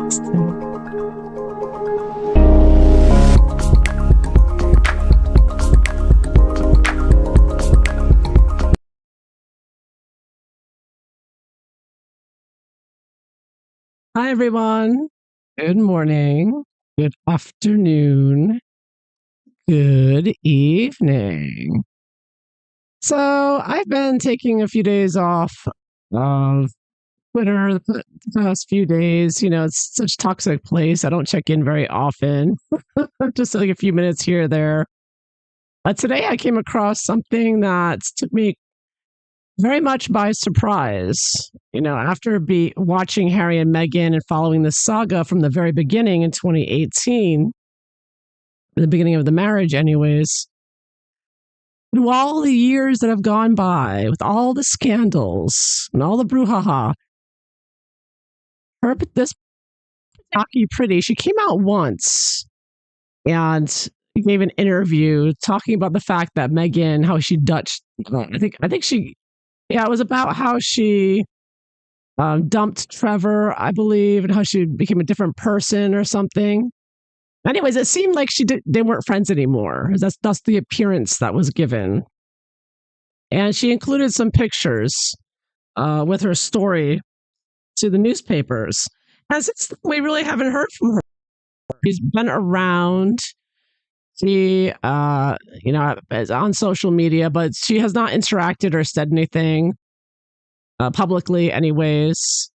Hi, everyone. Good morning, good afternoon, good evening. So, I've been taking a few days off of Twitter the past few days. It's such a toxic place. I don't check in very often, just like a few minutes here or there. But today I came across something that took me very much by surprise. After watching Harry and Meghan and following the saga from the very beginning in 2018, the beginning of the marriage, anyways, through all the years that have gone by, with all the scandals and all the brouhaha, this Taki Pretty, she came out once and gave an interview talking about the fact that Meghan, how she Dutch, I think she, yeah, it was about how she dumped Trevor, I believe, and how she became a different person or something. Anyways, it seemed like they weren't friends anymore. That's the appearance that was given. And she included some pictures with her story to the newspapers. And since we really haven't heard from her, she's been around. She, is on social media, but she has not interacted or said anything publicly, anyways.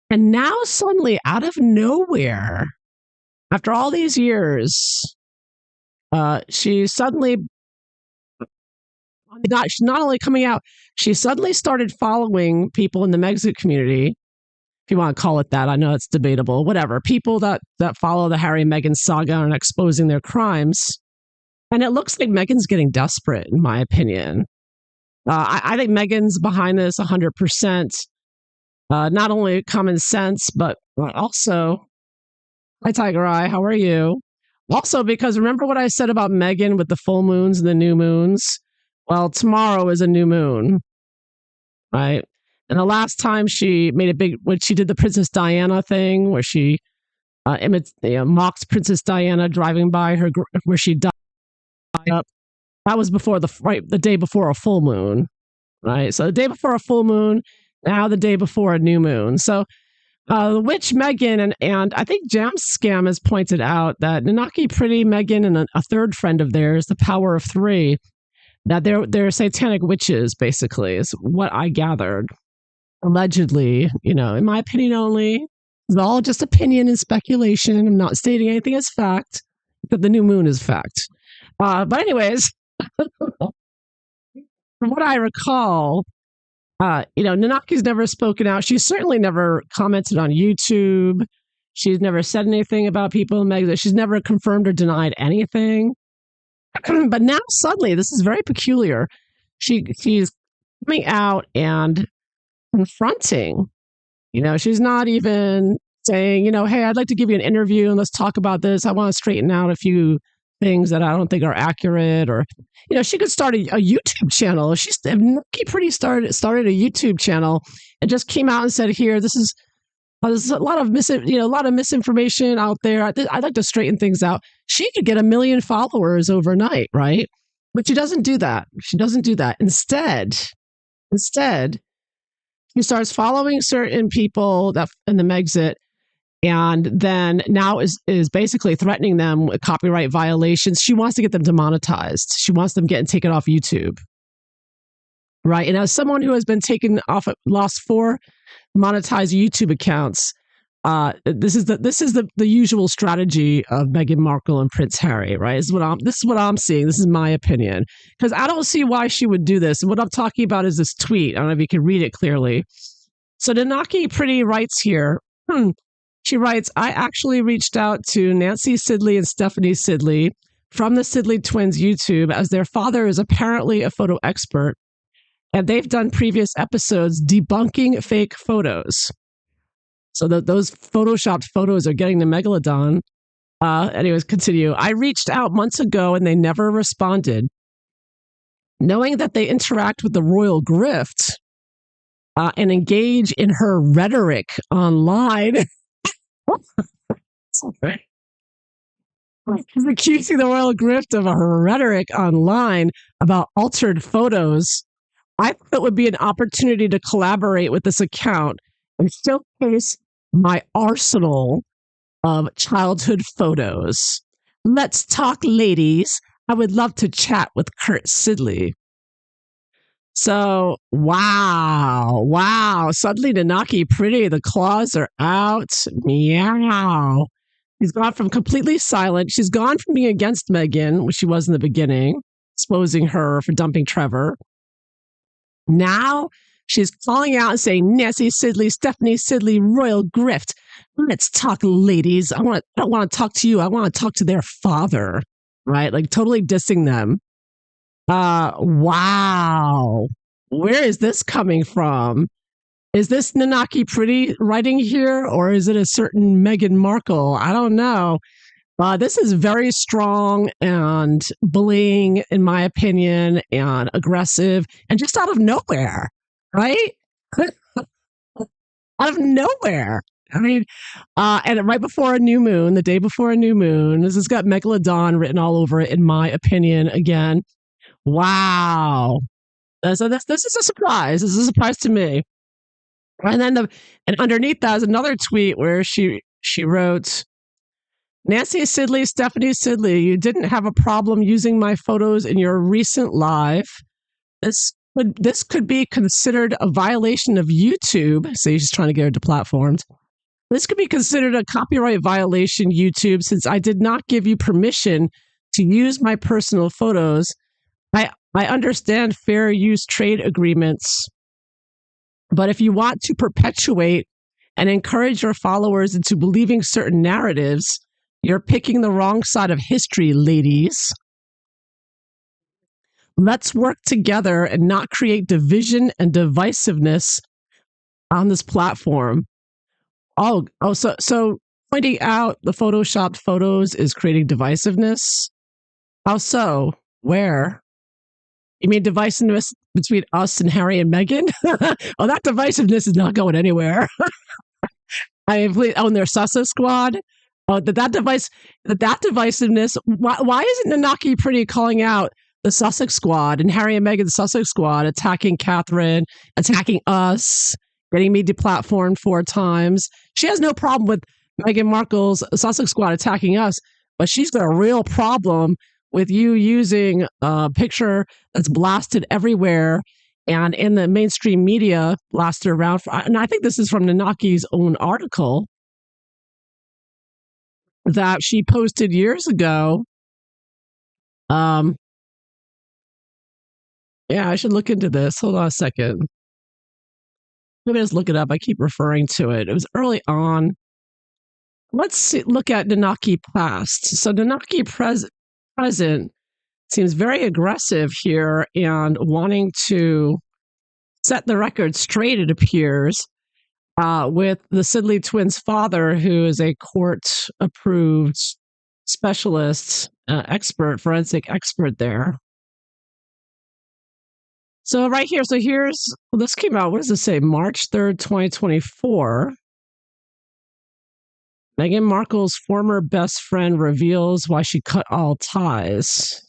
And now suddenly, out of nowhere, after all these years, she's not only coming out, she suddenly started following people in the Megxit community, if you want to call it that. I know it's debatable, whatever. People that follow the Harry and Meghan saga and exposing their crimes. And it looks like Meghan's getting desperate, in my opinion. I think Meghan's behind this 100%. Not only common sense, but also, hi, Tiger Eye, how are you? Also, because remember what I said about Meghan with the full moons and the new moons? Well, tomorrow is a new moon, right? And the last time she made when she did the Princess Diana thing, where she mocked Princess Diana driving by her, where she died up, that was before the day before a full moon, right? So the day before a full moon, now the day before a new moon. So the witch Meghan and I think Jam Scam has pointed out that Nanaki Pretty, Meghan, and a third friend of theirs, the Power of Three, that they're satanic witches, basically, is what I gathered. Allegedly, in my opinion only. It's all just opinion and speculation. I'm not stating anything as fact, but the new moon is fact. But anyways, from what I recall, Nanaki's never spoken out. She's certainly never commented on YouTube. She's never said anything about people in Megxit. She's never confirmed or denied anything. But now suddenly, this is very peculiar. She's coming out and confronting. She's not even saying, hey, I'd like to give you an interview and let's talk about this. I want to straighten out a few things that I don't think are accurate. Or, she could start a YouTube channel. She's pretty started a YouTube channel and just came out and said, here, there's a lot of misinformation out there. I'd like to straighten things out. She could get 1 million followers overnight, right? But she doesn't do that. Instead, she starts following certain people that in the Megxit, and then now is basically threatening them with copyright violations. She wants to get them demonetized. She wants them getting taken off YouTube, right? And as someone who has been lost 4 monetized YouTube accounts, this is the usual strategy of Meghan Markle and Prince Harry, right? This is what I'm seeing. This is my opinion, because I don't see why she would do this. And what I'm talking about is this tweet. I don't know if you can read it clearly. So Nanaki Pretty writes here. She writes, I actually reached out to Nancy Sidley and Stephanie Sidley from the Sidley twins YouTube, as their father is apparently a photo expert, and they've done previous episodes debunking fake photos. So those photoshopped photos are getting the Megalodon. Anyways, continue. I reached out months ago and they never responded. Knowing that they interact with the royal grift and engage in her rhetoric online, Okay. She's accusing the royal grift of a rhetoric online about altered photos. I thought it would be an opportunity to collaborate with this account and showcase my arsenal of childhood photos. Let's talk, ladies. I would love to chat with Kurt Sidley. So, wow. Suddenly, Nanaki pretty. The claws are out. Meow. She's gone from completely silent. She's gone from being against Meghan, which she was in the beginning, exposing her for dumping Trevor. Now she's calling out and saying, Nancy Sidley, Stephanie Sidley, royal grift. Let's talk, ladies. I don't want to talk to you. I want to talk to their father, right? Like totally dissing them. Wow. Where is this coming from? Is this Nanaki Pretty writing here, or is it a certain Meghan Markle? I don't know. This is very strong and bullying, in my opinion, and aggressive, and just out of nowhere, right? Out of nowhere. I mean, and right before a new moon, the day before a new moon, this has got Megalodon written all over it, in my opinion, again. Wow. So this is a surprise. This is a surprise to me. And then and underneath that is another tweet where she wrote, Nancy Sidley, Stephanie Sidley, you didn't have a problem using my photos in your recent live. This could be considered a violation of YouTube. So she's trying to get her deplatformed. This could be considered a copyright violation, YouTube, since I did not give you permission to use my personal photos. I understand fair use trade agreements, but if you want to perpetuate and encourage your followers into believing certain narratives, you're picking the wrong side of history, ladies. Let's work together and not create division and divisiveness on this platform. So pointing out the photoshopped photos is creating divisiveness? How so? Where? You mean divisiveness between us and Harry and Meghan? Oh, that divisiveness is not going anywhere. I mean, and their Sussex squad. Oh, that divisiveness. Why isn't Nanaki Pretty calling out the Sussex squad and Harry and Meghan's Sussex squad attacking Catherine, attacking us, getting me deplatformed 4 times? She has no problem with Meghan Markle's Sussex squad attacking us, but she's got a real problem with you using a picture that's blasted everywhere and in the mainstream media blasted around. And I think this is from Nanaki's own article that she posted years ago. Yeah, I should look into this. Hold on a second. Let me just look it up. I keep referring to it. It was early on. Let's look at Nanaki past. So Nanaki present seems very aggressive here and wanting to set the record straight, it appears, with the Sidley twins' father, who is a court-approved specialist, forensic expert there. So right here, this came out, what does it say? March 3rd, 2024. Meghan Markle's former best friend reveals why she cut all ties.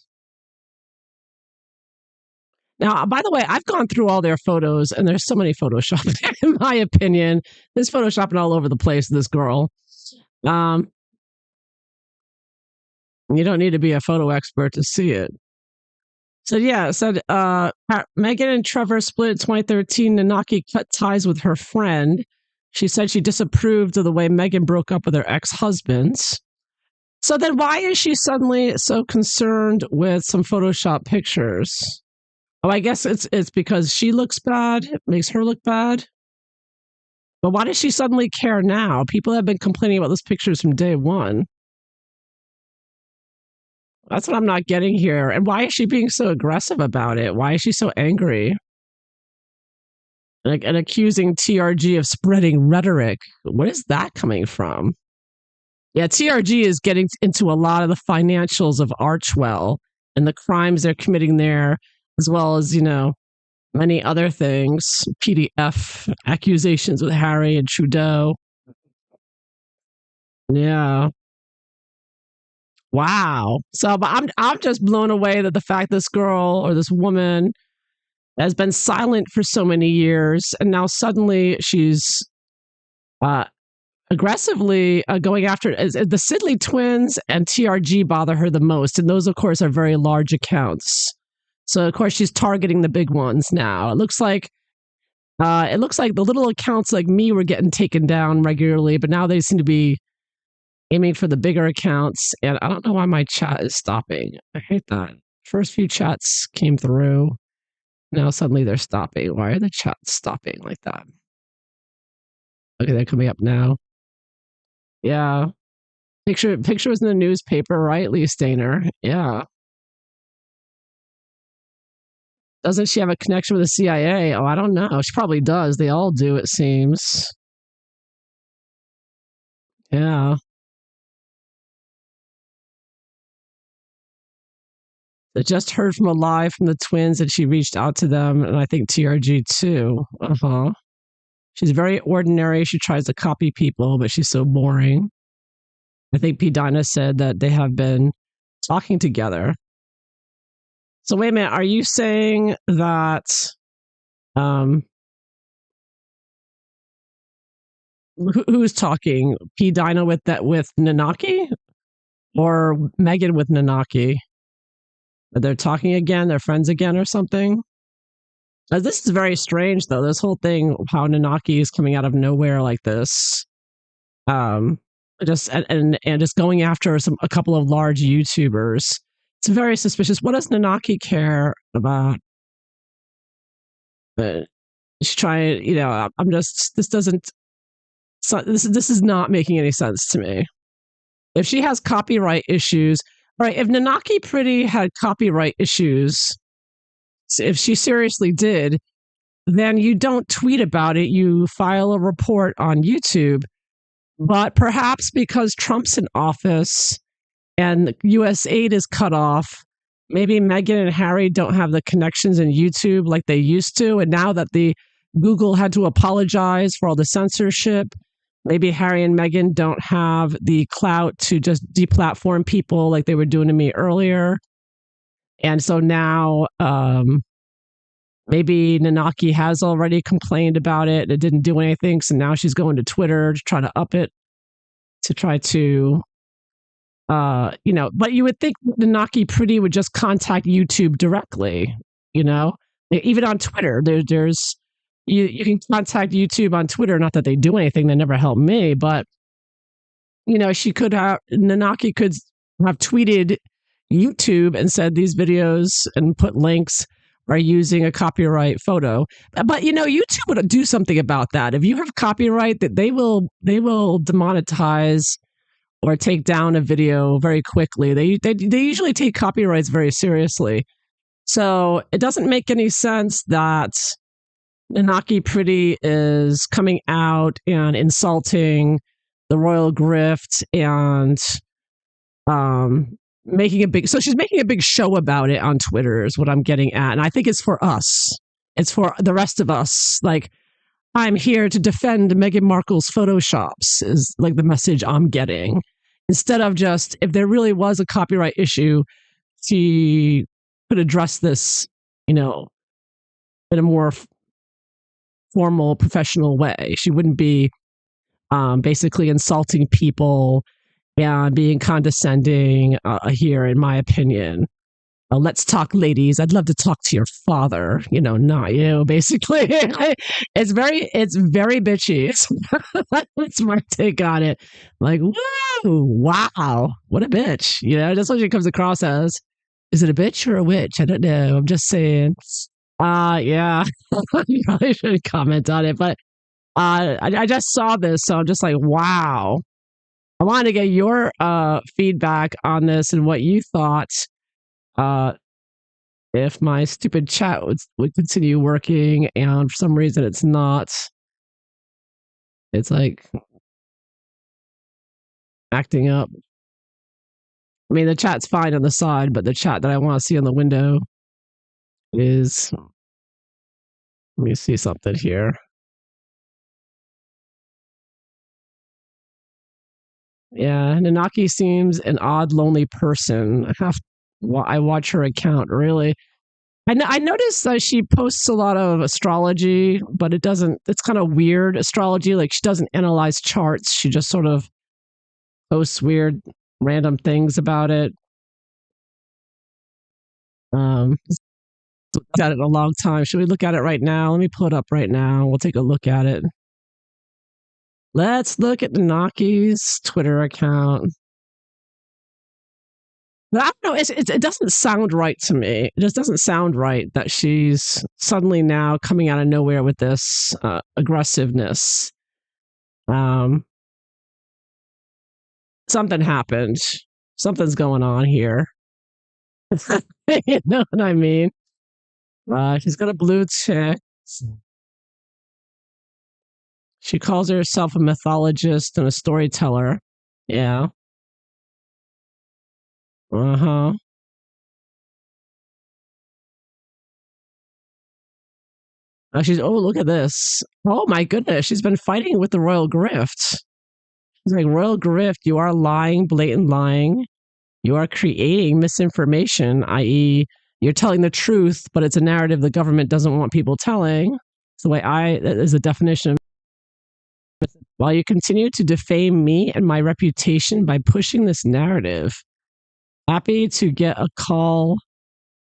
Now, by the way, I've gone through all their photos, and there's so many Photoshop, in my opinion. There's Photoshopping all over the place, this girl. You don't need to be a photo expert to see it. So, yeah, it said Meghan and Trevor split in 2013. Nanaki cut ties with her friend. She said she disapproved of the way Meghan broke up with her ex-husbands. So then why is she suddenly so concerned with some Photoshop pictures? Oh, I guess it's because she looks bad. It makes her look bad. But why does she suddenly care now? People have been complaining about those pictures from day one. That's what I'm not getting here. And why is she being so aggressive about it? Why is she so angry? And accusing TRG of spreading rhetoric. What is that coming from? Yeah, TRG is getting into a lot of the financials of Archwell and the crimes they're committing there, as well as, many other things, PDF accusations with Harry and Trudeau. Yeah. Wow. So, but I'm just blown away that the fact this girl or this woman has been silent for so many years, and now suddenly she's uh, aggressively going after the Sidley twins and TRG bother her the most, and those, of course, are very large accounts. So, of course, she's targeting the big ones now. It looks like the little accounts like me were getting taken down regularly, but now they seem to be aiming for the bigger accounts. And I don't know why my chat is stopping. I hate that. First few chats came through. Now suddenly they're stopping. Why are the chats stopping like that? Okay, they're coming up now. Yeah. Picture was in the newspaper, right, Lee Stainer? Yeah. Doesn't she have a connection with the CIA? Oh, I don't know. She probably does. They all do, it seems. Yeah. I just heard from a live from the twins that she reached out to them, and I think TRG too. Uh huh. She's very ordinary. She tries to copy people, but she's so boring. I think P. Dinah said that they have been talking together. So wait a minute. Are you saying that um who's talking? P. Dinah with Nanaki or Meghan with Nanaki? They're talking again. They're friends again or something. This is very strange, though. This whole thing, how Nanaki is coming out of nowhere like this, um, just and just going after a couple of large YouTubers. It's very suspicious. What does Nanaki care about? But she's trying. I'm just. This doesn't. This is not making any sense to me. If she has copyright issues, all right. If Nanaki Pretty had copyright issues, if she seriously did, then you don't tweet about it. You file a report on YouTube. But perhaps because Trump's in office and US aid is cut off, maybe Meghan and Harry don't have the connections in YouTube like they used to. And now that the Google had to apologize for all the censorship, maybe Harry and Meghan don't have the clout to just deplatform people like they were doing to me earlier. And so now maybe Nanaki has already complained about it. It didn't do anything. So now she's going to Twitter to try to up it, to try to, but you would think Nanaki Pretty would just contact YouTube directly, even on Twitter. There's you can contact YouTube on Twitter. Not that they do anything. They never help me, but Nanaki could have tweeted YouTube and said these videos and put links are using a copyright photo. But YouTube would do something about that. If you have copyright, that they will demonetize or take down a video very quickly. They usually take copyrights very seriously. So it doesn't make any sense that Nanaki Pretty is coming out and insulting the royal grift and she's making a big show about it on Twitter is what I'm getting at. And I think it's for us. It's for the rest of us. Like, I'm here to defend Meghan Markle's photoshops is like the message I'm getting. Instead of just, if there really was a copyright issue, she could address this, in a more formal, professional way. She wouldn't be basically insulting people and being condescending here, in my opinion. Let's talk, ladies. I'd love to talk to your father. Not you. Basically, it's very bitchy. That's my take on it. Like, whoa, wow, what a bitch. That's what she comes across as. Is it a bitch or a witch? I don't know. I'm just saying. Yeah, you probably should comment on it, but I just saw this, so I'm just like, wow. I wanted to get your feedback on this and what you thought. If my stupid chat would continue working, and for some reason it's not, it's like acting up. I mean, the chat's fine on the side, but the chat that I want to see on the window is. Let me see something here. Yeah, Nanaki seems an odd, lonely person. I watch her account really. I noticed that she posts a lot of astrology, but it doesn't. It's kind of weird astrology. Like she doesn't analyze charts. She just sort of posts weird, random things about it. Looked at it in a long time. Should we look at it right now? Let me pull it up right now. We'll take a look at it. Let's look at Nanaki's Twitter account. But I don't know. It doesn't sound right to me. It just doesn't sound right that she's suddenly now coming out of nowhere with this aggressiveness. Something happened. Something's going on here. You know what I mean? She's got a blue tick. She calls herself a mythologist and a storyteller. Yeah. Uh-huh. Look at this. Oh my goodness. She's been fighting with the Royal Grift. She's like, Royal Grift, you are lying, blatant lying. You are creating misinformation, i.e., you're telling the truth, but it's a narrative the government doesn't want people telling. It's the way that is the definition of. While you continue to defame me and my reputation by pushing this narrative, happy to get a call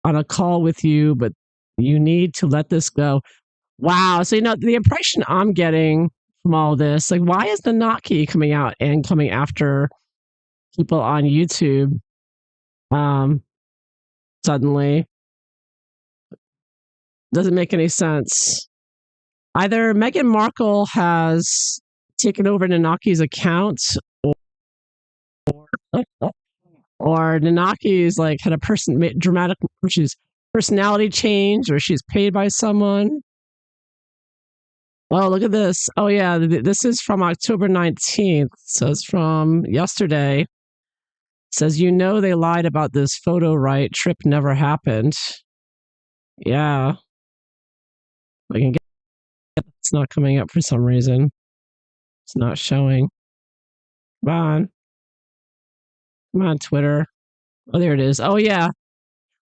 with you, but you need to let this go. Wow. So, the impression I'm getting from all this, like, why is the Naki coming out and coming after people on YouTube suddenly? Doesn't make any sense. Either Meghan Markle has taken over Nanaki's account, or Nanaki's like had a dramatic personality change, or she's paid by someone. Oh, look at this. Oh, yeah. This is from October 19th. So it's from yesterday. It says, they lied about this photo, right? Trip never happened. Yeah. I can get it's not coming up for some reason. It's not showing. Come on. Come on, Twitter. Oh, there it is. Oh, yeah.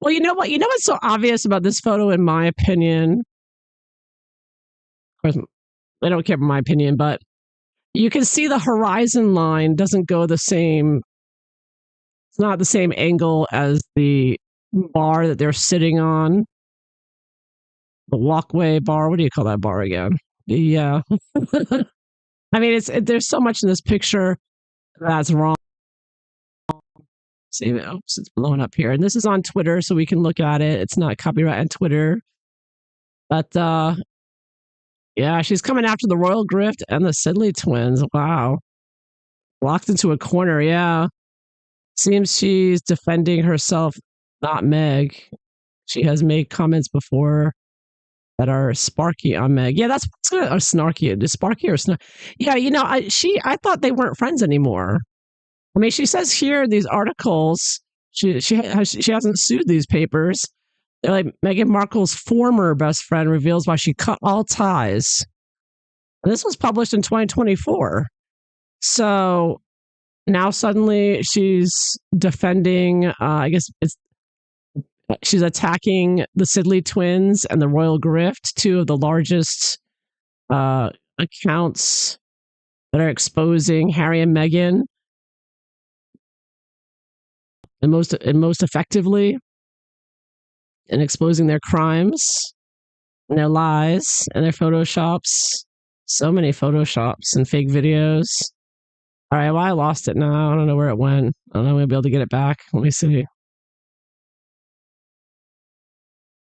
Well, you know what? You know what's so obvious about this photo, in my opinion? Of course, I don't care about my opinion, but you can see the horizon line doesn't go the same. It's not the same angle as the bar that they're sitting on. The walkway bar. What do you call that bar again? Yeah. I mean, there's so much in this picture that's wrong. See, it's blowing up here. And this is on Twitter, so we can look at it. It's not copyright on Twitter. But yeah, she's coming after the Royal Grift and the Sidley twins. Wow. Locked into a corner, yeah. Seems she's defending herself, not Meg. She has made comments before that are sparky on Meg. Yeah, that's or snarky. Is sparky or snarky? Yeah, I thought they weren't friends anymore. I mean, she says here in these articles, she hasn't sued these papers. They're like, Meghan Markle's former best friend reveals why she cut all ties. And this was published in 2024. So now suddenly she's defending, I guess she's attacking the Sidley twins and the Royal Grift, two of the largest accounts that are exposing Harry and Meghan and most effectively, and exposing their crimes and their lies and their photoshops. So many photoshops and fake videos. All right, well, I lost it now. I don't know where it went. I don't know if we'll be able to get it back. Let me see.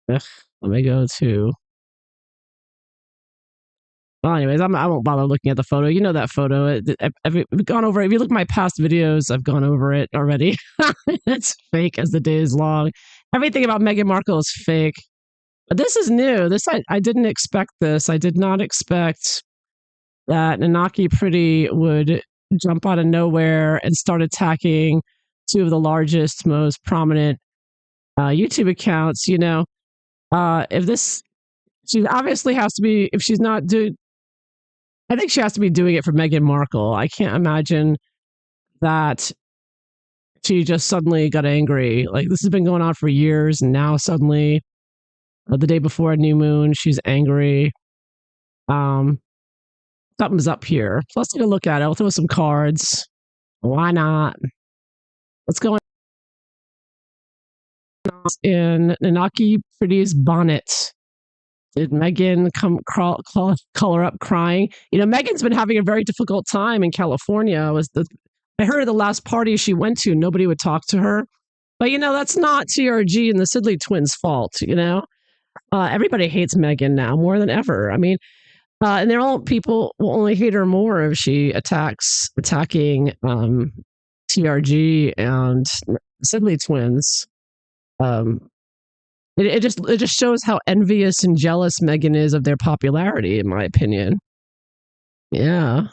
Let me go to. Well, anyways, I won't bother looking at the photo. You know that photo. I've gone over it. If you look at my past videos, I've gone over it already. It's fake as the day is long. Everything about Meghan Markle is fake. But this is new. I didn't expect this. I did not expect that Nanaki Pretty would jump out of nowhere and start attacking two of the largest, most prominent YouTube accounts. If this, she obviously has to be, if she's not doing, I think she has to be doing it for Meghan Markle. I can't imagine that she just suddenly got angry. Like this has been going on for years, and now suddenly, the day before a new moon, she's angry. Um, Something's up here. So let's take a look at it. I'll throw some cards. Why not? What's going on in Nanaki Pretty's bonnet? Did Meghan color up crying? You know, Meghan's been having a very difficult time in California. I heard at the last party she went to, nobody would talk to her. But you know, that's not TRG and the Sidley twins' fault. You know, everybody hates Meghan now more than ever. I mean, and people will only hate her more if she attacking TRG and Sidley twins. It just shows how envious and jealous Meghan is of their popularity, in my opinion. Yeah.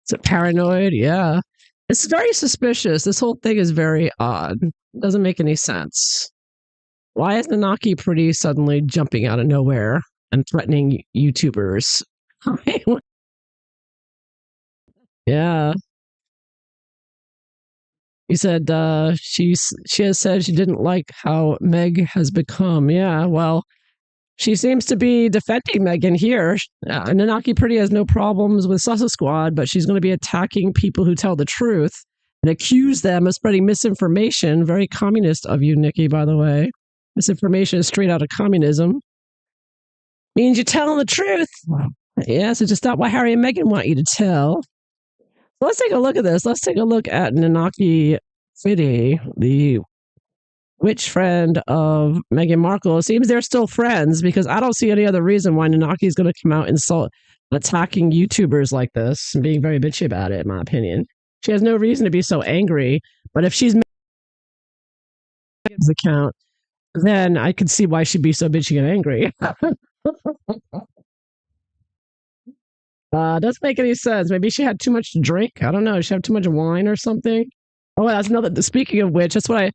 Is it paranoid? Yeah. It's very suspicious. This whole thing is very odd. It doesn't make any sense. Why is Nanaki Pretty suddenly jumping out of nowhere and threatening YouTubers? Yeah. He said she has said she didn't like how Meg has become. Yeah, well, she seems to be defending Meghan here. Nanaki Pretty has no problems with Sussex Squad, but she's going to be attacking people who tell the truth and accuse them of spreading misinformation. Very communist of you, Nikki, by the way. Misinformation is straight out of communism. Means you're telling the truth. Yes, it's just not what Harry and Meghan want you to tell. Let's take a look at this. Let's take a look at Nanaki Pretty, the witch friend of Meghan Markle. It seems they're still friends because I don't see any other reason why Nanaki is going to come out and attacking YouTubers like this and being very bitchy about it, in my opinion. She has no reason to be so angry, but if she's Meghan's account, then I could see why she'd be so bitchy and angry. Doesn't make any sense. Maybe she had too much to drink. I don't know. She had too much wine or something. Oh, that's another. Speaking of which, that's what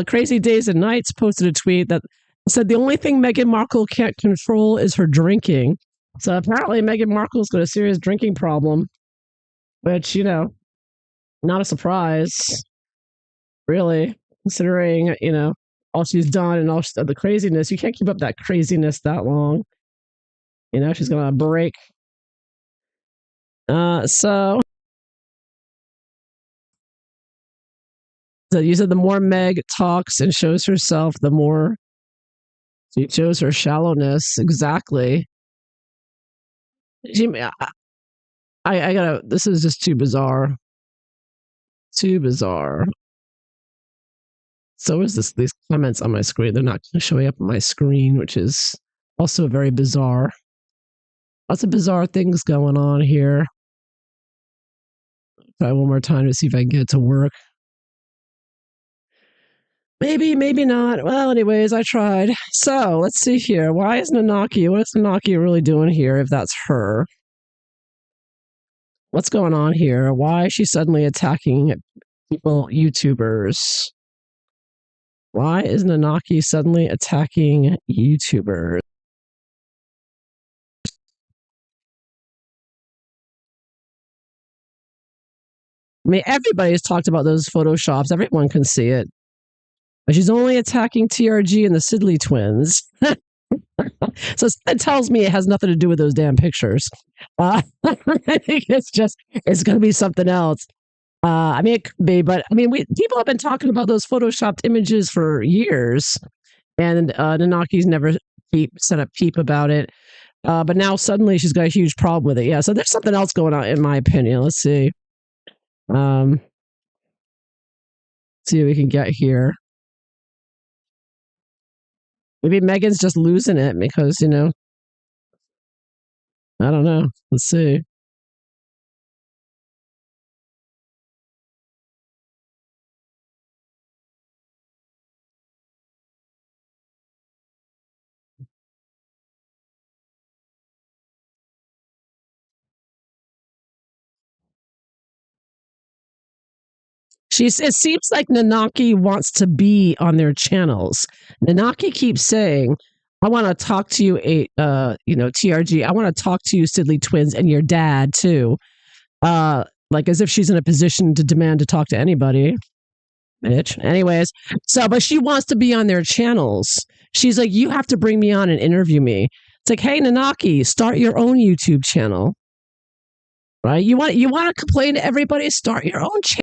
Crazy Days and Nights posted a tweet that said the only thing Meghan Markle can't control is her drinking. So apparently Meghan Markle's got a serious drinking problem, which, you know, not a surprise, really, considering, you know, all she's done and all the craziness. You can't keep up that craziness that long. You know, she's going to break. So you said the more Meg talks and shows herself, the more she shows her shallowness. Exactly. I gotta. This is just too bizarre. Too bizarre. So is this? These comments on my screen, they're not showing up on my screen, which is also very bizarre. Lots of bizarre things going on here. Try one more time to see if I can get it to work. Maybe, maybe not. Well, anyways, I tried. So let's see here. Why is Nanaki? What is Nanaki really doing here if that's her? What's going on here? Why is she suddenly attacking people, YouTubers? Why is Nanaki suddenly attacking YouTubers? I mean, everybody's talked about those photoshops. Everyone can see it. But she's only attacking TRG and the Sidley twins. So it tells me it has nothing to do with those damn pictures. I think it's going to be something else. I mean, it could be, but I mean, people have been talking about those photoshopped images for years, and Nanaki's never said a peep about it. But now suddenly she's got a huge problem with it. Yeah, so there's something else going on, in my opinion. Let's see. See what we can get here. Maybe Meghan's just losing it because, you know, I don't know. Let's see. It seems like Nanaki wants to be on their channels. Nanaki keeps saying, I want to talk to you, TRG. I want to talk to you, Sidley twins, and your dad too. like as if she's in a position to demand to talk to anybody. Bitch. Anyways, so but she wants to be on their channels. She's like, you have to bring me on and interview me. It's like, hey, Nanaki, start your own YouTube channel. Right? You want to complain to everybody, start your own channel.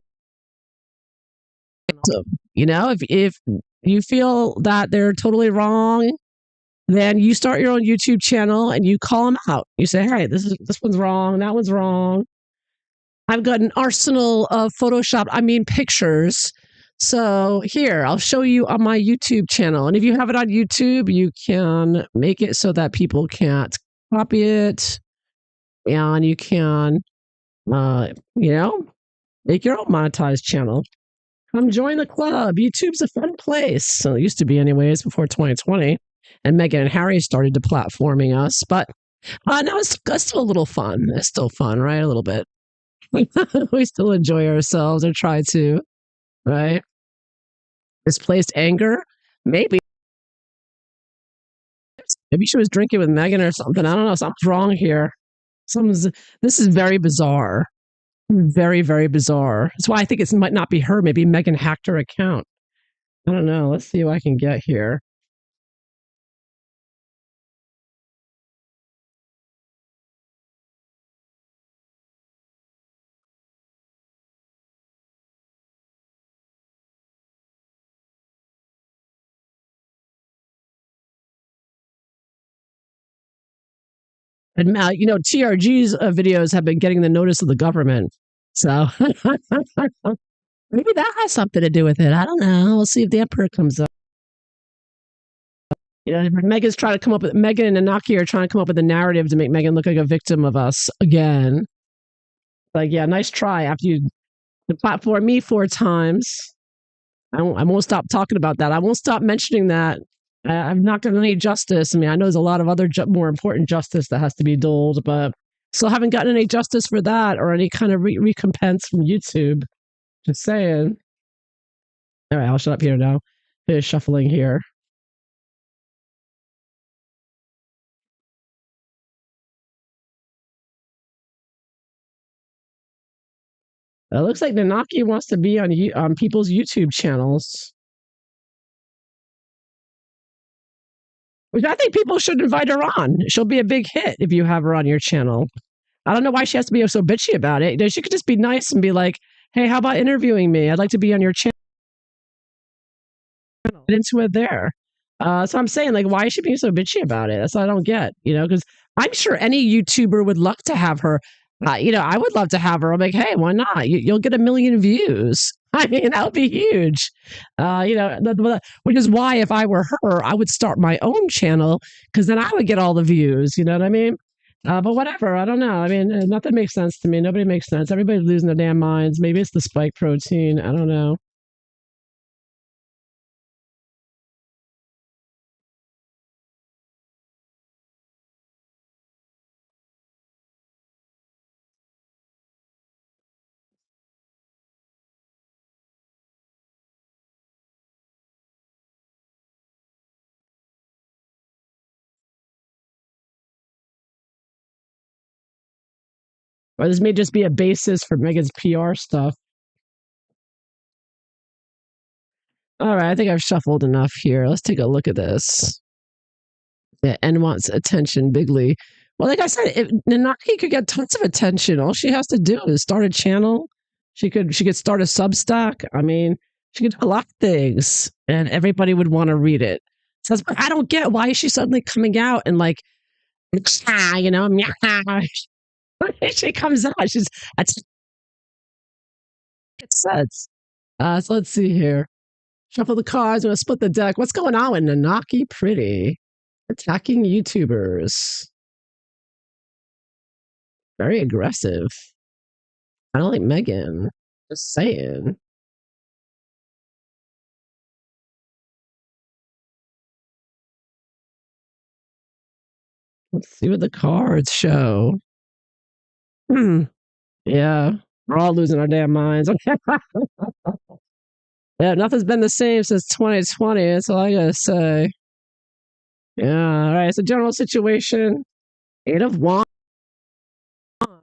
So, if you feel that they're totally wrong, then you start your own YouTube channel and you call them out. You say, hey, this one's wrong, that one's wrong. I've got an arsenal of pictures. So here, I'll show you on my YouTube channel. And if you have it on YouTube, you can make it so that people can't copy it. And you can, make your own monetized channel. Come join the club. YouTube's a fun place. So it used to be anyways before 2020. And Meghan and Harry started deplatforming us. But now it's still a little fun. It's still fun, right? A little bit. We still enjoy ourselves or try to, right? Misplaced anger? Maybe. Maybe she was drinking with Meghan or something. I don't know. Something's wrong here. This is very bizarre. Very, very bizarre. That's why I think it might not be her. Maybe Meghan hacked her account. I don't know. Let's see what I can get here. And TRG's videos have been getting the notice of the government. So maybe that has something to do with it. I don't know. We'll see if the emperor comes up. Meghan and Nanaki are trying to come up with a narrative to make Meghan look like a victim of us again. Like, yeah, nice try. After you deplatform me 4 times, I won't stop talking about that. I won't stop mentioning that. I'm not getting any justice. I mean, I know there's a lot of other more important justice that has to be doled, but still haven't gotten any justice for that or any kind of recompense from YouTube. Just saying. All right, I'll shut up here now. Finish shuffling here. It looks like Nanaki wants to be on people's YouTube channels. Which I think people should invite her on. She'll be a big hit if you have her on your channel. I don't know why she has to be so bitchy about it. She could just be nice and be like, hey, how about interviewing me? I'd like to be on your channel. Get into it there. So I'm saying, like, why is she being so bitchy about it? That's what I don't get, because I'm sure any YouTuber would love to have her. I would love to have her. I'm like, hey, why not? You'll get 1 million views. I mean, that would be huge. Which is why if I were her, I would start my own channel because then I would get all the views. You know what I mean? But whatever. I don't know. I mean, nothing makes sense to me. Nobody makes sense. Everybody's losing their damn minds. Maybe it's the spike protein. I don't know. Or this may just be a basis for Meghan's PR stuff. All right, I think I've shuffled enough here. Let's take a look at this. Yeah, N wants attention bigly. Well, like I said, if Nanaki could get tons of attention. All she has to do is start a channel. She could start a Substack. I mean, she could do a lot of things, and everybody would want to read it. So I don't get why is she suddenly coming out and like, she comes out. It says. So let's see here. Shuffle the cards. I'm gonna split the deck. What's going on with Nanaki Pretty? Attacking YouTubers. Very aggressive. I don't like Meghan. Just saying. Let's see what the cards show. Yeah, we're all losing our damn minds. Yeah, nothing's been the same since 2020. That's all I gotta say. Yeah, all right. It's a general situation. 8 of Wands.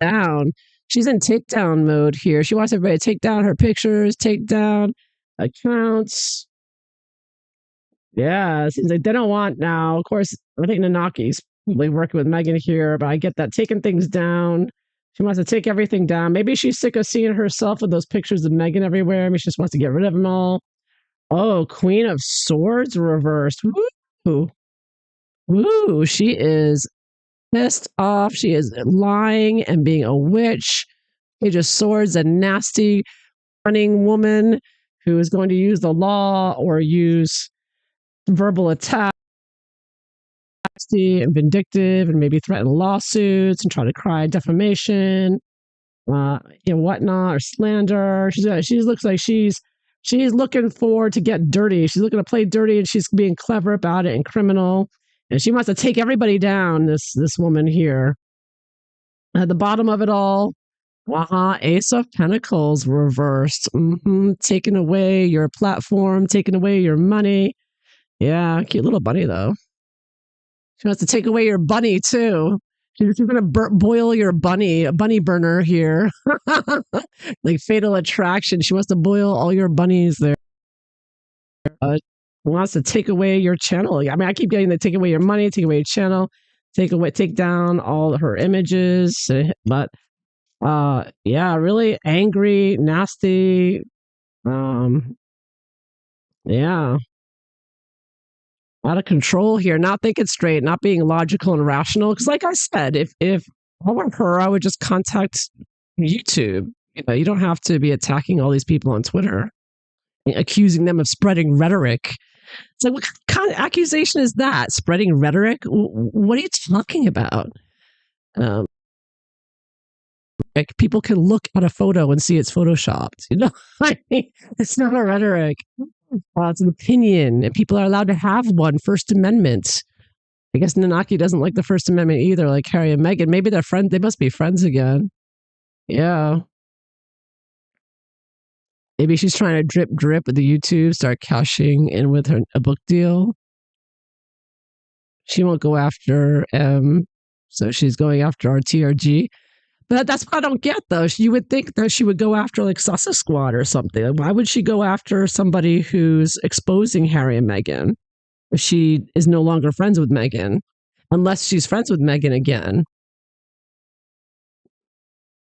down. She's in takedown mode here. She wants everybody to take down her pictures, take down accounts. Yeah, it seems like they don't want now. Of course, I think Nanaki's probably working with Meghan here, but I get that taking things down. She wants to take everything down. Maybe she's sick of seeing herself with those pictures of Meghan everywhere. Maybe she just wants to get rid of them all. Oh, Queen of Swords reversed. Woo! Woo! She is pissed off. She is lying and being a witch. Page of Swords, a nasty, cunning woman who is going to use the law or use verbal attack and vindictive and maybe threaten lawsuits and try to cry defamation, whatnot, or slander. She looks like she's looking for to get dirty. She's looking to play dirty, and she's being clever about it and criminal. And she wants to take everybody down. This woman here. At the bottom of it all, Ace of Pentacles reversed. Taking away your platform, taking away your money. Yeah, cute little bunny though. She wants to take away your bunny too. She's going to boil your bunny, a bunny burner here. Like Fatal Attraction. She wants to boil all your bunnies there. Wants to take away your channel. I mean, I keep getting to take away your money, take away your channel, take down all her images. But yeah, really angry, nasty. Yeah. Out of control here, not thinking straight, not being logical and rational. Because, like I said, if I were her, I would just contact YouTube. You don't have to be attacking all these people on Twitter, accusing them of spreading rhetoric. It's like, what kind of accusation is that? Spreading rhetoric? What are you talking about? Like, people can look at a photo and see it's photoshopped. I mean, it's not a rhetoric. It's an opinion, and people are allowed to have one. First Amendment. I guess Nanaki doesn't like the First Amendment either, like Harry and Meghan. Maybe they're friends. They must be friends again. Yeah. Maybe she's trying to drip with the YouTube, start cashing in with a book deal. She won't go after so she's going after our TRG. But that's what I don't get, though. You would think that she would go after like Sussex Squad or something. Like, why would she go after somebody who's exposing Harry and Meghan if she is no longer friends with Meghan? Unless she's friends with Meghan again.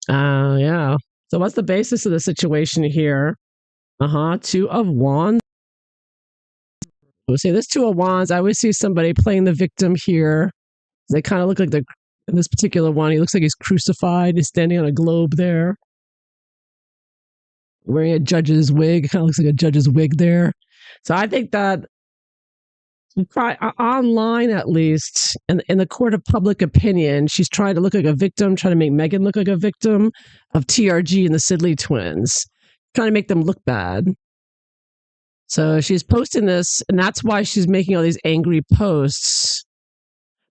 Yeah. So what's the basis of the situation here? Two of Wands. We'll say this Two of Wands. I always see somebody playing the victim here. They kind of look like in this particular one, he looks like he's crucified. He's standing on a globe there, wearing a judge's wig. Kind of looks like a judge's wig there. So I think that online, at least, in the court of public opinion, she's trying to look like a victim, trying to make Meghan look like a victim of TRG and the Sidley twins, trying to make them look bad. So she's posting this, and that's why she's making all these angry posts.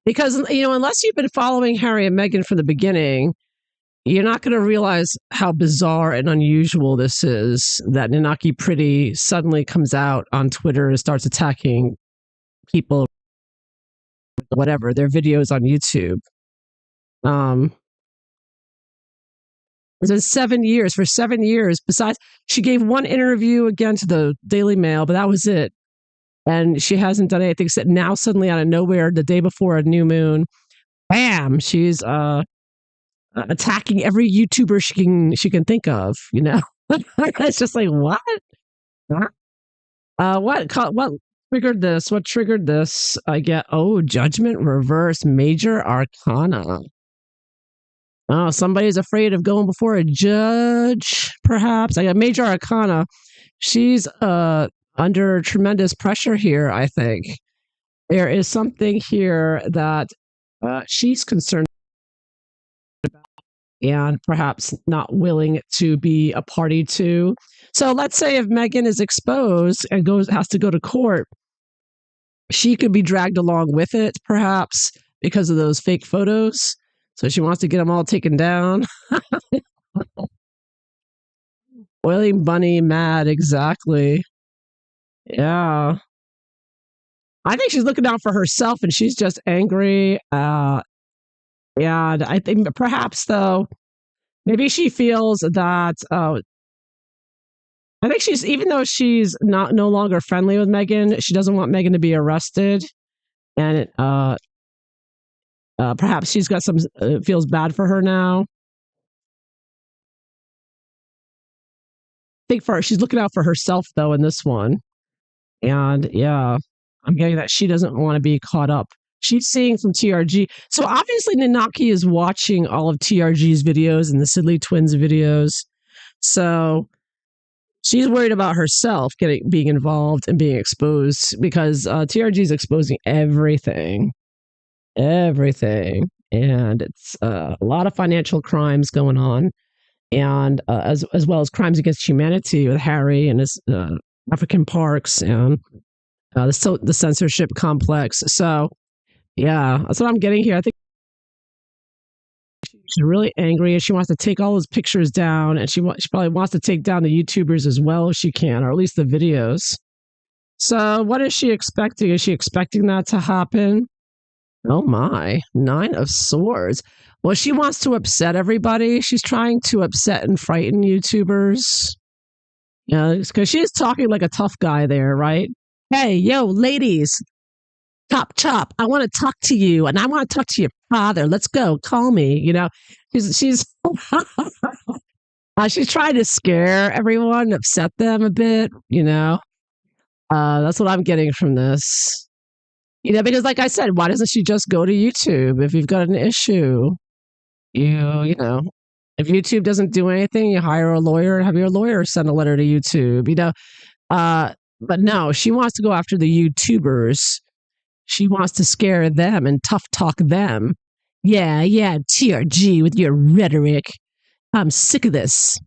Because, unless you've been following Harry and Meghan from the beginning, you're not going to realize how bizarre and unusual this is, that Nanaki Pretty suddenly comes out on Twitter and starts attacking people, whatever, their videos on YouTube. It's been 7 years. For 7 years, besides, she gave one interview again to the Daily Mail, but that was it. And she hasn't done anything. Now, suddenly, out of nowhere, the day before a new moon, bam, she's attacking every YouTuber she can think of. It's just like, what? What triggered this? What triggered this? I get Judgment reverse, Major Arcana. Oh, somebody's afraid of going before a judge, perhaps. I got Major Arcana. She's under tremendous pressure here, I think. There is something here that she's concerned about and perhaps not willing to be a party to. So let's say if Meghan is exposed and has to go to court, she could be dragged along with it, perhaps, because of those fake photos. So she wants to get them all taken down. Oiling bunny mad, exactly. Yeah. I think she's looking out for herself, and she's just angry. And I think that perhaps, though, maybe she feels that I think she's even though she's not no longer friendly with Meghan, she doesn't want Meghan to be arrested, and perhaps she's got some feels bad for her now. I think for she's looking out for herself though in this one, and yeah, I'm getting that she doesn't want to be caught up. She's seeing from TRG, so obviously Nanaki is watching all of TRG's videos and the Sidley twins videos, so she's worried about herself being involved and being exposed because TRG is exposing everything, everything, and it's a lot of financial crimes going on, and as well as crimes against humanity with Harry and his African parks and the censorship complex. So yeah, that's what I'm getting here. I think she's really angry and she wants to take all those pictures down, and she probably wants to take down the YouTubers as well if she can, or at least the videos. So what is she expecting? Is she expecting that to happen? Oh my, 9 of Swords. Well, she wants to upset everybody. She's trying to upset and frighten YouTubers. Yeah, because she's talking like a tough guy there, right? Hey, yo, ladies, chop, chop. I want to talk to you, and I want to talk to your father. Let's go. Call me. She's she's trying to scare everyone, upset them a bit. That's what I'm getting from this. Because like I said, why doesn't she just go to YouTube if you've got an issue? You know, if YouTube doesn't do anything, you hire a lawyer and have your lawyer send a letter to YouTube. But no, she wants to go after the YouTubers. She wants to scare them and tough talk them. Yeah, yeah, TRG with your rhetoric. I'm sick of this.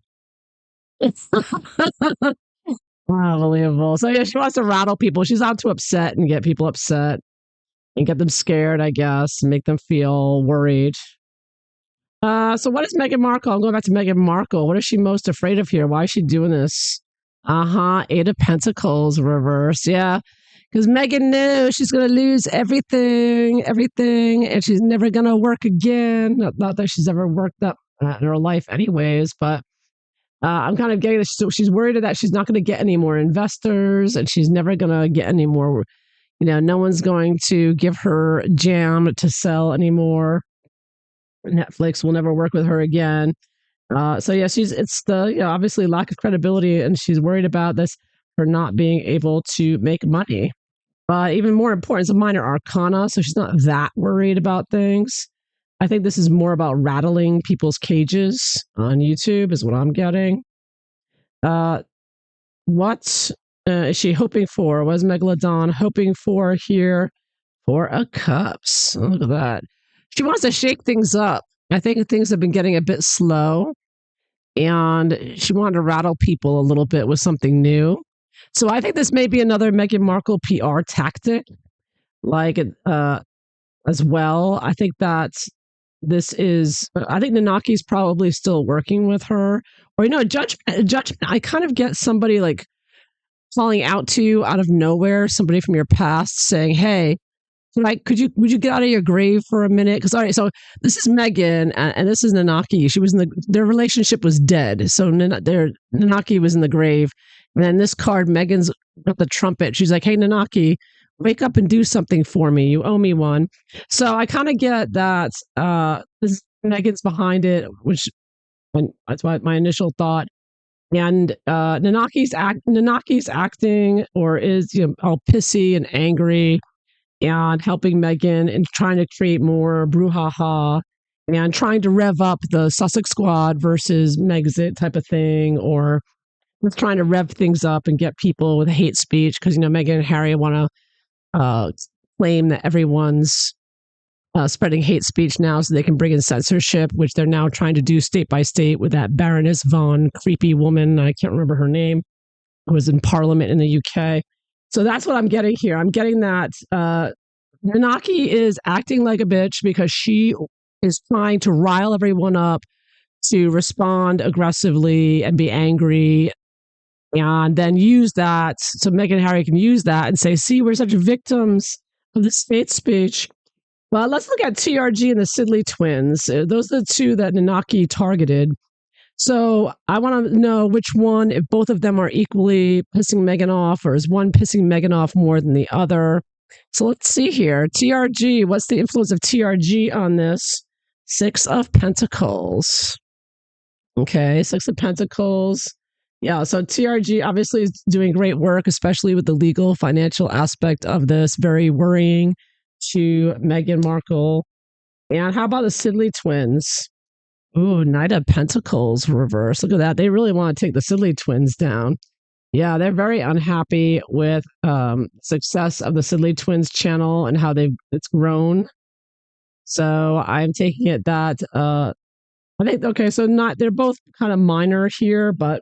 Unbelievable. So yeah, she wants to rattle people. She's out to upset and get people upset and get them scared, I guess, and make them feel worried. So what is Meghan Markle? I'm going back to Meghan Markle. What is she most afraid of here? Why is she doing this? Eight of Pentacles reverse. Yeah. Because Meghan knows she's going to lose everything, and she's never going to work again. Not that she's ever worked up in her life, anyways, but I'm kind of getting this. So she's worried that she's not going to get any more investors, and she's never going to get any more. No one's going to give her jam to sell anymore. Netflix will never work with her again. So yeah, it's the obviously lack of credibility, and she's worried about this her not being able to make money. Even more important, it's a minor arcana, so she's not that worried about things. I think this is more about rattling people's cages on YouTube, is what I'm getting. What is she hoping for? What is Megalodon hoping for here? 4 of Cups. Look at that. She wants to shake things up. I think things have been getting a bit slow, and she wanted to rattle people a little bit with something new. So I think this may be another Meghan Markle PR tactic, as well. I think that this is. I think Nanaki's probably still working with her, or judgment. I kind of get somebody like calling out to you out of nowhere, somebody from your past saying, "Hey, would you get out of your grave for a minute?" Because all right, so this is Meghan and this is Nanaki. She was their relationship was dead. So Nanaki was in the grave, and then this card, Meghan's got the trumpet. She's like, "Hey, Nanaki, wake up and do something for me. You owe me one." So I kind of get that this Meghan's behind it, and that's why my initial thought. And Nanaki's acting or is all pissy and angry and helping Meghan and trying to create more brouhaha and trying to rev up the Sussex Squad versus Megxit type of thing, or just trying to rev things up and get people with hate speech because Meghan and Harry want to claim that everyone's spreading hate speech now so they can bring in censorship, which they're now trying to do state by state with that Baroness Von creepy woman. I can't remember her name, who was in Parliament in the UK. So that's what I'm getting here. I'm getting that Nanaki is acting like a bitch because she is trying to rile everyone up to respond aggressively and be angry, and then use that so Meghan and Harry can use that and say, "See, we're such victims of this hate speech." Well, let's look at TRG and the Sidley twins. Those are the two that Nanaki targeted. So I want to know which one, if both of them are equally pissing Meghan off, or is one pissing Meghan off more than the other? So let's see here. TRG, what's the influence of TRG on this? Six of Pentacles. Okay, Six of Pentacles. Yeah, so TRG obviously is doing great work, especially with the legal financial aspect of this. Very worrying to Meghan Markle. And how about the Sidley twins? Ooh, Knight of Pentacles reverse. Look at that. They really want to take the Sidley twins down. Yeah, they're very unhappy with success of the Sidley twins channel and how it's grown. So I'm taking it that I think okay, so not they're both kind of minor here, but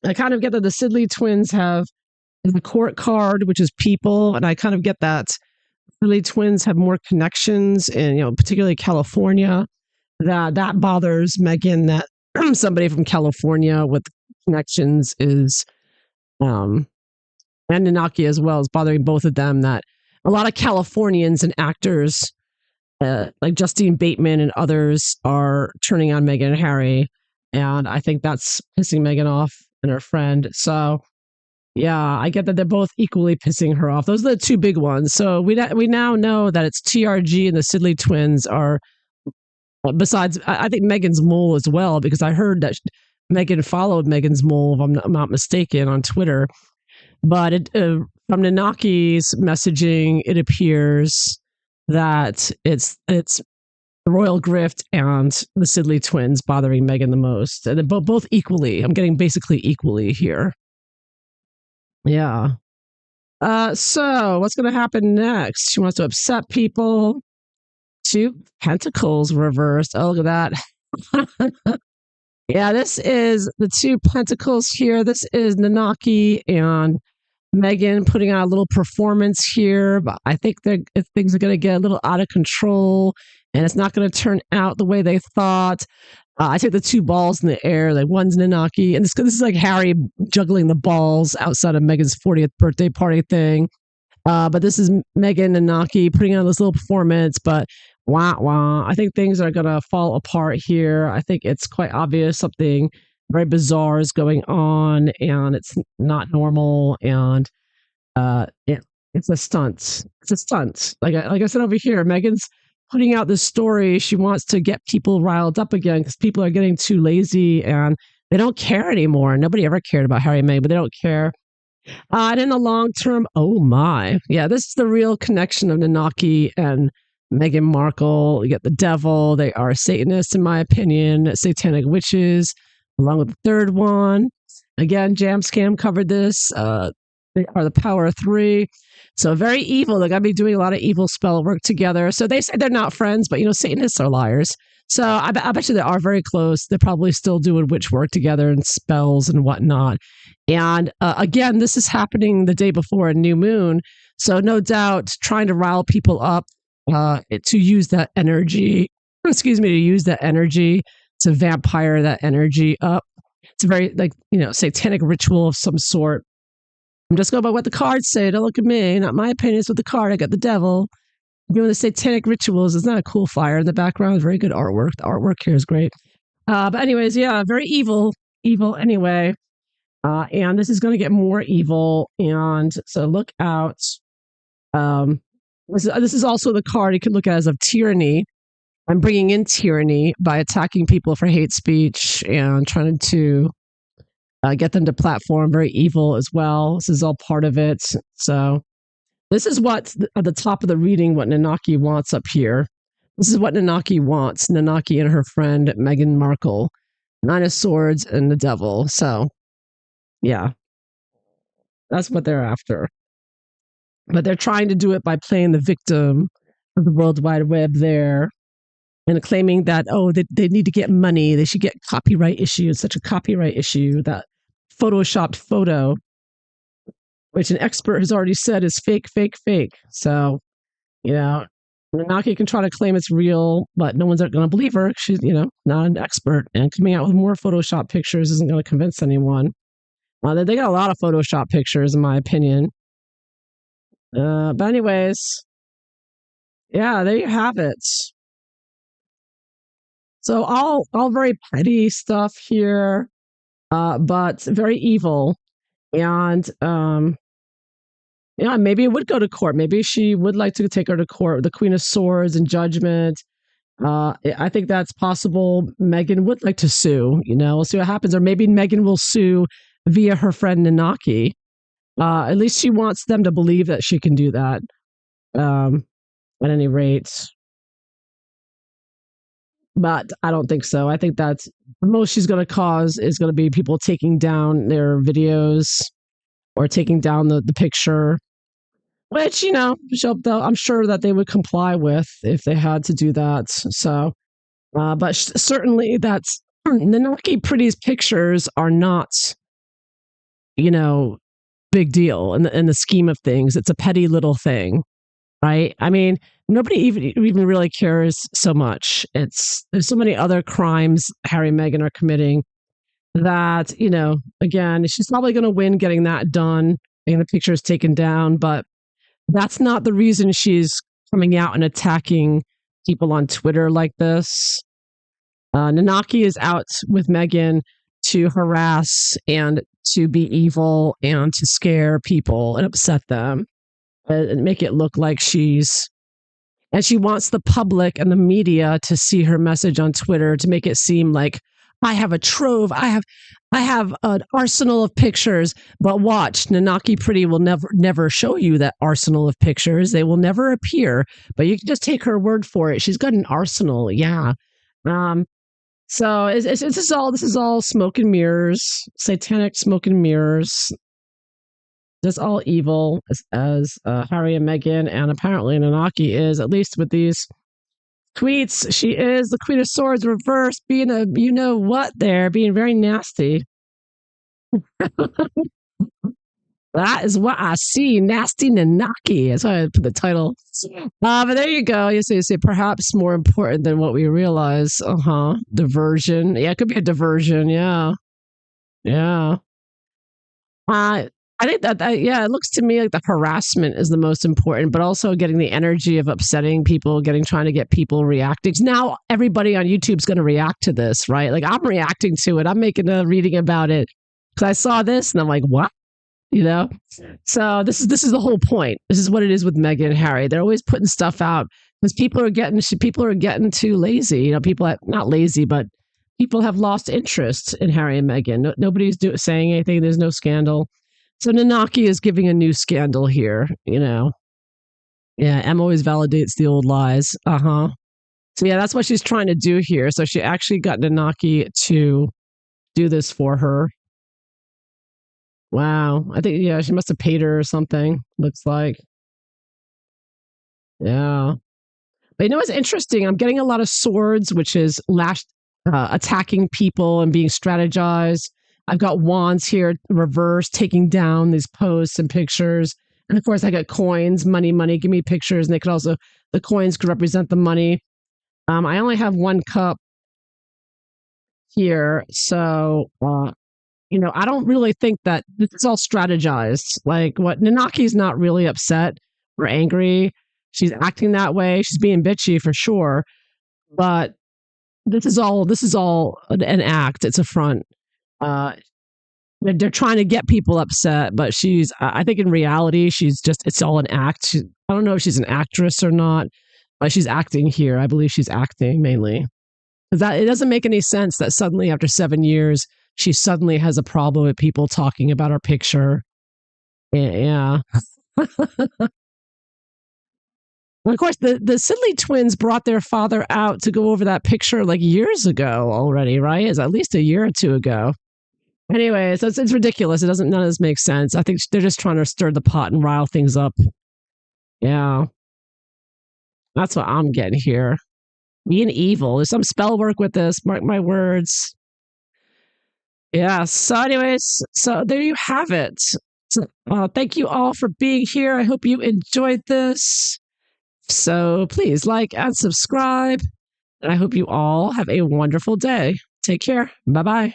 I kind of get that the Sidley twins have the court card, which is people, and I kind of get that Sidley twins have more connections in, particularly California. That bothers Meghan, that somebody from California with connections is and Nanaki as well, is bothering both of them, that a lot of Californians and actors like Justine Bateman and others are turning on Meghan and Harry, and I think that's pissing Meghan off and her friend. So yeah, I get that they're both equally pissing her off. Those are the two big ones. So we now know that it's TRG and the Sidley twins are. Besides, I think Meghan's mole as well, because I heard that Meghan followed Meghan's mole, if I'm not mistaken, on Twitter. But from Nanaki's messaging, it appears that it's the royal grift and the Sidley twins bothering Meghan the most. And they're both equally. I'm getting basically equally here. Yeah. So what's going to happen next? She wants to upset people. Two Pentacles reversed. Oh, look at that. Yeah, this is the two Pentacles here. This is Nanaki and Meghan putting on a little performance here, but I think things are going to get a little out of control, and it's not going to turn out the way they thought. I take the two balls in the air, like one's Nanaki, and this is like Harry juggling the balls outside of Meghan's 40th birthday party thing. But this is Meghan and Naki putting on this little performance, but wah. I think things are going to fall apart here. I think it's quite obvious something very bizarre is going on, and it's not normal, and it's a stunt. It's a stunt. Like I said over here, Meghan's putting out this story. She wants to get people riled up again because people are getting too lazy and they don't care anymore. Nobody ever cared about Harry and Meghan, but they don't care. And in the long term, oh my. Yeah, this is the real connection of Nanaki and Meghan Markle. You get the devil. They are Satanists, in my opinion, satanic witches, along with the third one. Again, Jam Scam covered this. They are the power of three. So very evil. They're going to be doing a lot of evil spell work together. So they say they're not friends, but Satanists are liars. So I bet you they are very close. They're probably still doing witch work together and spells and whatnot. And again, this is happening the day before a new moon. So no doubt trying to rile people up to use that energy, to use that energy to vampire that energy up. It's a very satanic ritual of some sort. I'm just going by what the cards say. Don't look at me. Not my opinions with the card. I got the devil. Doing the satanic rituals. It's not a cool flyer in the background. Very good artwork. The artwork here is great. But anyways, yeah, very evil. Evil anyway. And this is going to get more evil. And so look out. This is also the card you could look at as of tyranny. I'm bringing in tyranny by attacking people for hate speech and trying to get them to platform. Very evil as well. This is all part of it. So this is what at the top of the reading, what Nanaki wants up here. This is what Nanaki wants. Nanaki and her friend Meghan Markle. Nine of Swords and the devil. So yeah, that's what they're after. But they're trying to do it by playing the victim of the World Wide Web there and claiming that, they need to get money. They should get copyright issue. It's such a copyright issue, that photoshopped photo, which an expert has already said is fake. So, Nanaki can try to claim it's real, but no one's going to believe her. She's, not an expert. And coming out with more Photoshop pictures isn't going to convince anyone. They got a lot of Photoshop pictures, in my opinion. But anyways, Yeah, there you have it. So all very petty stuff here, but very evil. And yeah, maybe it would go to court. Maybe she would like to take her to court. The Queen of Swords and Judgment. I think that's possible. Meghan would like to sue. We'll see what happens. Or maybe Meghan will sue via her friend Nanaki. At least she wants them to believe that she can do that. At any rate, but I don't think so. I think that's the most she's going to cause is going to be people taking down their videos or taking down the picture, which, I'm sure that they would comply with if they had to do that. So, but certainly that's Nanaki Pretty's pictures are not, you know, big deal in the scheme of things. It's a petty little thing, right? I mean, nobody even really cares so much. There's so many other crimes Harry and Meghan are committing that, again, she's probably going to win getting that done, getting the pictures taken down, but that's not the reason she's coming out and attacking people on Twitter like this. Nanaki is out with Meghan to harass and to be evil and to scare people and upset them and make it look like she wants the public and the media to see her message on Twitter to make it seem like I have a trove. I have an arsenal of pictures, but watch, Nanaki Pretty will never show you that arsenal of pictures. They will never appear, but you can just take her word for it. She's got an arsenal. Yeah. So this is all smoke and mirrors, satanic smoke and mirrors. That's all evil, as Harry and Meghan, and apparently Nanaki is, at least with these tweets. She is the Queen of Swords reversed, being a you-know-what there, being very nasty. That is what I see, nasty Nanaki. That's why I put the title. But there you go. You say perhaps more important than what we realize. Diversion. Yeah, it could be a diversion. Yeah. Yeah. I think that yeah, it looks to me like the harassment is the most important, but also getting the energy of upsetting people, trying to get people reacting. Now everybody on YouTube's going to react to this, right? Like I'm reacting to it. I'm making a reading about it because I saw this and I'm like, what? So this is the whole point. This is what it is with Meghan and Harry. They're always putting stuff out because people are getting too lazy. People not lazy, but people have lost interest in Harry and Meghan. Nobody's saying anything. There's no scandal. So Nanaki is giving a new scandal here. Yeah, Em always validates the old lies. So yeah, that's what she's trying to do here. So she actually got Nanaki to do this for her. Wow. I think, yeah, she must have paid her or something, looks like. Yeah. But what's interesting? I'm getting a lot of swords, which is attacking people and being strategized. I've got wands here, reverse, taking down these posts and pictures. And of course, I got coins, money, give me pictures. And the coins could represent the money. I only have one cup here. So, I don't really think that this is all strategized. Like what Nanaki's not really upset or angry. She's acting that way. She's being bitchy for sure. But this is all an act. It's a front. They're trying to get people upset, but I think in reality, it's all an act. I don't know if she's an actress or not, but she's acting here. I believe she's acting mainly. It doesn't make any sense that suddenly after 7 years, she suddenly has a problem with people talking about our picture. Yeah. And of course, the Sidley twins brought their father out to go over that picture like years ago already, right? It's at least a year or two ago. Anyway, so it's ridiculous. None of this makes sense. I think they're just trying to stir the pot and rile things up. Yeah. That's what I'm getting here. Being evil. There's some spell work with this. Mark my words. Yeah. So anyways, so there you have it. So, thank you all for being here. I hope you enjoyed this. So please like and subscribe. And I hope you all have a wonderful day. Take care. Bye-bye.